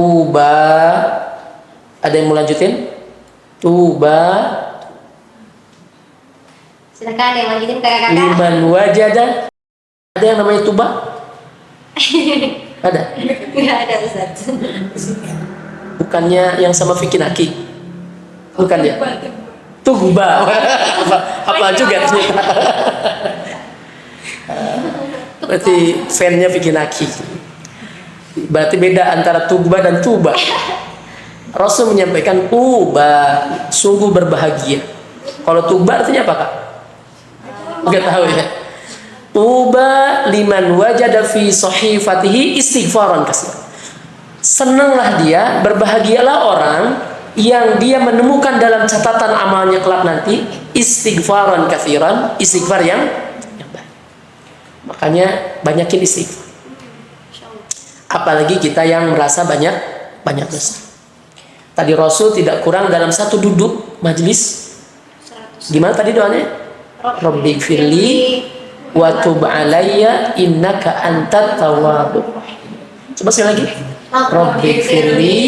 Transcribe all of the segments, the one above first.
Tuba. Ada yang mau lanjutin? Tuba. Silakan yang lanjutin kakak-kakak. Liman wajada. Ada yang namanya tuba? Ada? Nggak ada Ustaz. Bukannya yang sama Vicky Naki? Bukan ya? Tuba. Apa juga ternyata. Berarti fan-nya Vicky Naki. Berarti beda antara tuba dan tuba. Rasul menyampaikan tuba, sungguh berbahagia. Kalau tuba artinya apa, Kak? Enggak tahu ya. Tuba liman wajada fi sahifatihi istighfaran katsir. Senanglah dia, berbahagialah orang yang dia menemukan dalam catatan amalnya kelak nanti istighfaran katsiran, istighfar yang baik. Makanya banyakin istighfar. Apalagi kita yang merasa banyak dosa. Tadi Rasul tidak kurang dalam satu duduk majlis. Gimana tadi doanya? Rabbighfirli wa tub alayya innaka antat tawwabur rahim. Coba sekali lagi. Rabbighfirli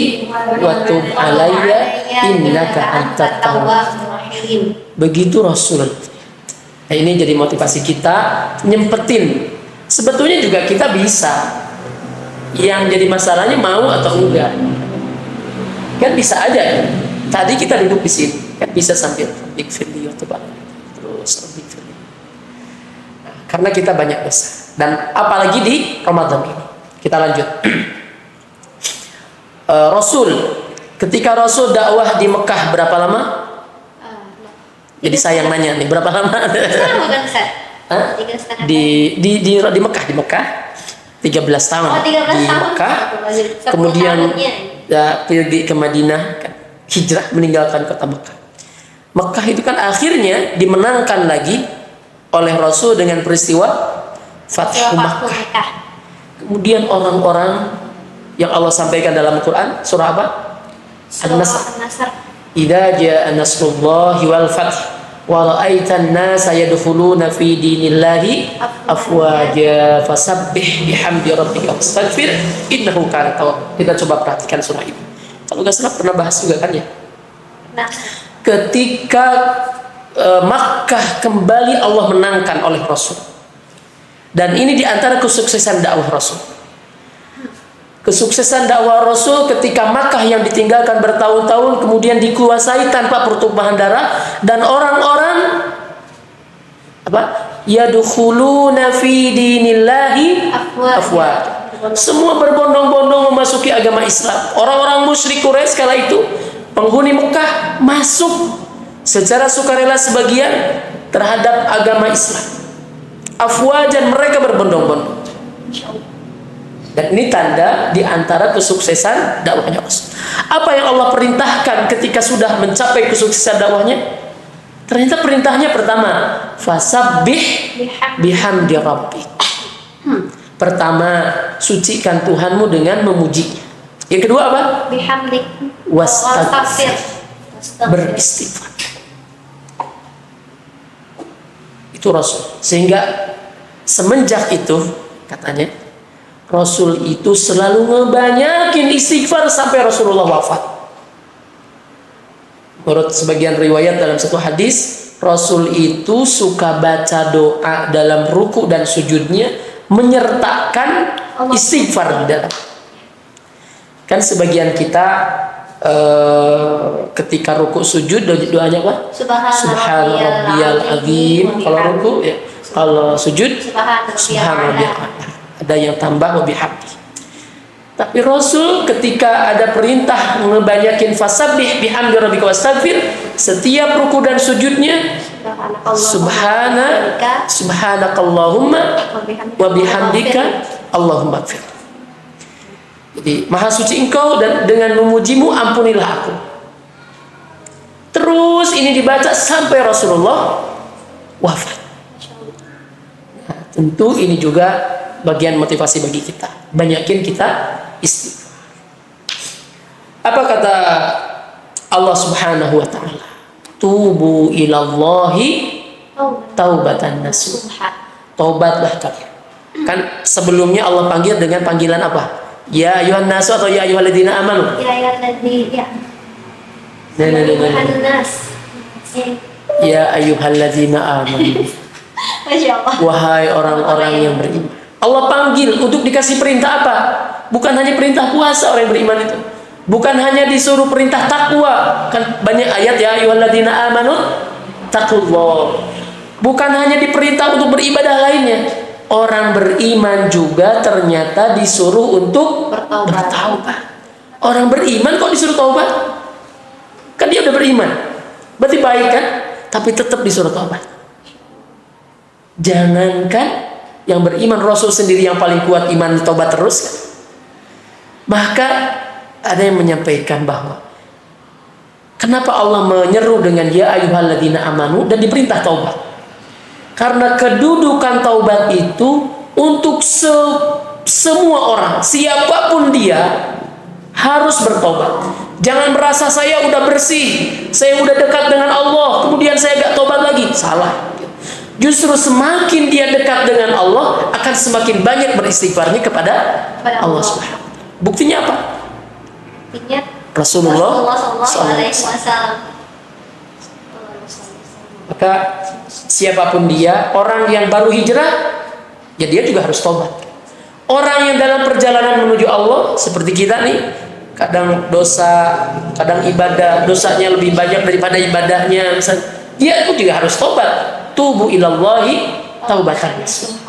wa tub alayya innaka antat tawwabur rahim. Begitu Rasul. Nah, ini jadi motivasi kita nyempetin. Sebetulnya juga kita bisa. Yang jadi masalahnya mau atau enggak. Kan bisa aja ya. Tadi kita duduk di sini, kan bisa sambil Rabbighfirli wa tub alayya. Terus Rabbighfirli. Nah, karena kita banyak dosa dan apalagi di Ramadan ini. Kita lanjut. Rasul ketika Rasul dakwah di Mekah berapa lama? Jadi sayang nanya nih, berapa lama? Di Mekah 13 tahun. Oh, 13 di tahun. Mekah. Kemudian pergi ke Madinah, kan, hijrah meninggalkan kota Mekah. Mekah itu kan akhirnya dimenangkan lagi oleh Rasul dengan peristiwa Fathu Makkah. Kemudian orang-orang yang Allah sampaikan dalam Al-Quran, surah apa? An-Nasr. Idza jaa nasrullahi wal fath wa ra'aitan nasa yadkhuluna fi dinillahi afwaja fasabbih bihamdi rabbika wastaghfir innahu kana tawwab. Kita coba perhatikan surah ini. Kalau nggak salah pernah bahas juga kan ya? Ketika Makkah kembali Allah menangkan oleh Rasul. Dan ini diantara kesuksesan dakwah Rasul. Kesuksesan dakwah Rasul ketika Makkah yang ditinggalkan bertahun-tahun kemudian dikuasai tanpa pertumpahan darah dan orang-orang yadkhuluna fi dinillahi afwaj. Semua berbondong-bondong memasuki agama Islam. Orang-orang musyrik Quraisy kala itu, penghuni Mekah masuk secara sukarela sebagian terhadap agama Islam. Afwajan, mereka berbondong-bondong. Dan ini tanda di antara kesuksesan dakwahnya Rasul. Apa yang Allah perintahkan ketika sudah mencapai kesuksesan dakwahnya? Ternyata perintahnya pertama, fasabbih bihamdi rabbik. Pertama, sucikan Tuhanmu dengan memujinya. Yang kedua apa? Bihamdik wastaghfir. Beristighfar. Itu Rasul. Sehingga semenjak itu katanya Rasul itu selalu ngebanyakin istighfar sampai Rasulullah wafat. Menurut sebagian riwayat dalam satu hadis, Rasul itu suka baca doa dalam ruku dan sujudnya menyertakan istighfar di dalam. Kan sebagian kita ketika ruku sujud doanya apa? Subhana rabbiyal azim. Kalau ruku ya, kalau sujud subhana rabbiyal a'la. Ada yang tambah wa bihamdi. Tapi Rasul ketika ada perintah ngebanyakin fasabbih bihamdi rabbika wastaghfir, setiap ruku dan sujudnya subhanakallahumma wa bihamdika Allahumma ighfir. Jadi maha suci engkau dan dengan memujimu ampunilah aku. Terus ini dibaca sampai Rasulullah wafat. Nah, tentu ini juga bagian motivasi bagi kita. Banyakin kita istighfar. Apa kata Allah Subhanahu wa taala? Tubu ilallahi taubatan nasuha. Taubatlah kalian. Kan sebelumnya Allah panggil dengan panggilan apa? Ya ayuhan nasu atau ya ayyuhalladzina amanu? Ya ayyuhalladzina ya. Nah. Ayyuhannas. Ya ayyuhalladzina amanu. Masya Allah. Wahai orang-orang yang beriman. Allah panggil untuk dikasih perintah apa? Bukan hanya perintah puasa orang yang beriman itu. Bukan hanya disuruh perintah takwa. Kan banyak ayat ya ayyuhalladzina amanu taqullah. Bukan hanya diperintah untuk beribadah lainnya. Orang beriman juga ternyata disuruh untuk bertaubat. Orang beriman kok disuruh taubat? Kan dia udah beriman. Berarti baik kan? Tapi tetap disuruh taubat. Jangankan yang beriman, Rasul sendiri yang paling kuat iman taubat terus kan? Maka ada yang menyampaikan bahwa kenapa Allah menyeru dengan ya ayyuhalladzina amanu dan diperintah taubat? Karena kedudukan taubat itu untuk semua orang, siapapun dia harus bertobat. Jangan merasa saya udah bersih, saya udah dekat dengan Allah, kemudian saya gak tobat lagi. Salah. Justru semakin dia dekat dengan Allah, akan semakin banyak beristighfarnya kepada Allah Subhanahu wa ta'ala. Buktinya apa? Buktinya Rasulullah SAW. Maka siapapun dia, orang yang baru hijrah, ya dia juga harus tobat. Orang yang dalam perjalanan menuju Allah, seperti kita nih, kadang dosa, kadang ibadah, dosanya lebih banyak daripada ibadahnya, misalnya, dia itu juga harus tobat. Tubu ilallahi taubatan nasuha.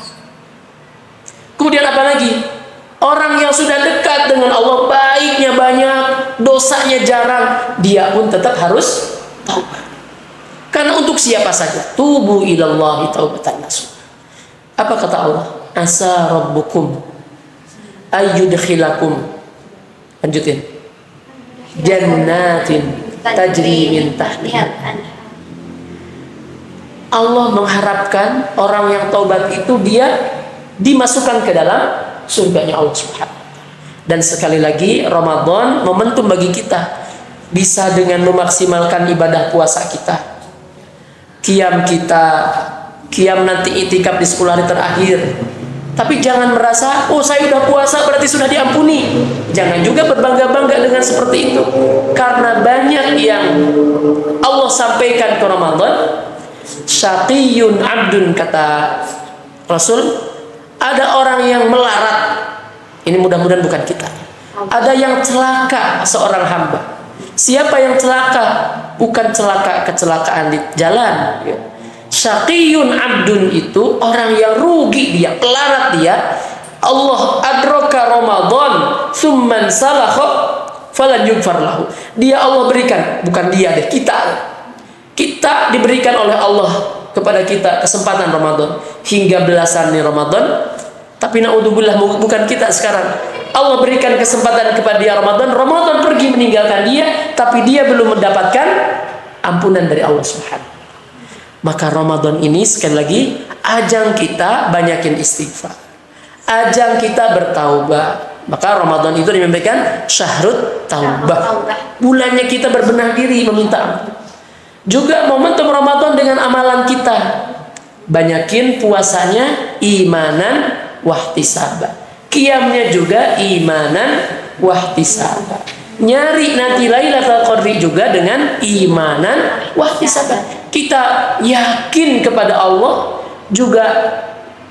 Kemudian apa lagi? Orang yang sudah dekat dengan Allah, baiknya banyak, dosanya jarang, dia pun tetap harus taubat. Karena untuk siapa saja, tubu ilallahi taubatan nasuha. Apa kata Allah? Asa rabbukum ayyudkhilakum. Lanjutin. Jannatin tajri min tahtiha. Allah mengharapkan orang yang taubat itu dia dimasukkan ke dalam surganya Allah Subhanahu wa ta'ala. Dan sekali lagi Ramadan momentum bagi kita, bisa dengan memaksimalkan ibadah puasa kita, qiyam kita, qiyam nanti itikaf di 10 hari terakhir. Tapi jangan merasa, oh saya udah puasa berarti sudah diampuni. Jangan juga berbangga-bangga dengan seperti itu. Karena banyak yang Allah sampaikan ke Ramadan, syaqiyun abdun, kata Rasul, ada orang yang melarat. Ini mudah-mudahan bukan kita. Ada yang celaka seorang hamba. Siapa yang celaka? Bukan celaka kecelakaan di jalan. Syaqiyun abdun itu orang yang rugi dia, pelarat dia. Allah adraka Ramadan summan salakha falan yughfar lahu. Dia Allah berikan, bukan dia deh, kita diberikan oleh Allah kepada kita kesempatan Ramadan hingga belasan Ramadan. Tapi naudzubillah, bukan kita sekarang. Allah berikan kesempatan kepada dia Ramadan pergi meninggalkan dia, tapi dia belum mendapatkan ampunan dari Allah Subhanahu. Maka Ramadan ini sekali lagi ajang kita banyakin istighfar, ajang kita bertaubat. Maka Ramadan itu dinamakan syahrut taubah, bulannya kita berbenah diri meminta ampun. Juga momentum Ramadan dengan amalan kita, banyakin puasanya imanan wahtisaban, qiyamnya juga imanan wahtisaban, nyari nanti Lailatul Qadri juga dengan imanan wahtisaban. Kita yakin kepada Allah, juga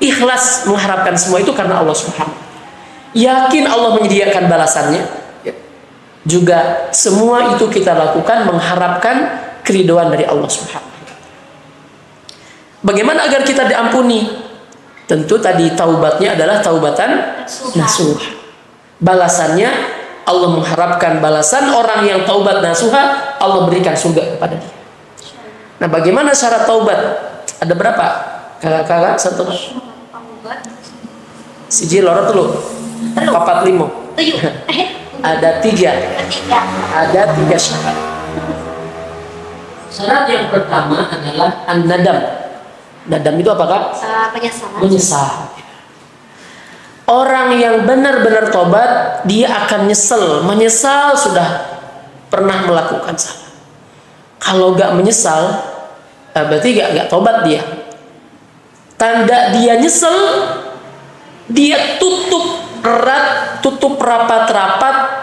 ikhlas mengharapkan semua itu karena Allah Subhanahu. Yakin Allah menyediakan balasannya. Juga semua itu kita lakukan mengharapkan keridhaan dari Allah Subhanahu. Bagaimana agar kita diampuni? Tentu tadi taubatnya adalah taubatan nasuha. Balasannya Allah mengharapkan balasan orang yang taubat nasuha, Allah berikan surga kepada dia. Nah, bagaimana syarat taubat? Ada berapa? Kakak satu. Siji loro telu. 4 5. Ada 3. Ada 3 syarat. Syarat yang pertama adalah an-nadam. Nadam itu apakah? Menyesal. Orang yang benar-benar tobat, dia akan menyesal sudah pernah melakukan salah. Kalau gak menyesal, berarti gak tobat dia. Tanda dia nyesel, dia tutup erat, tutup rapat-rapat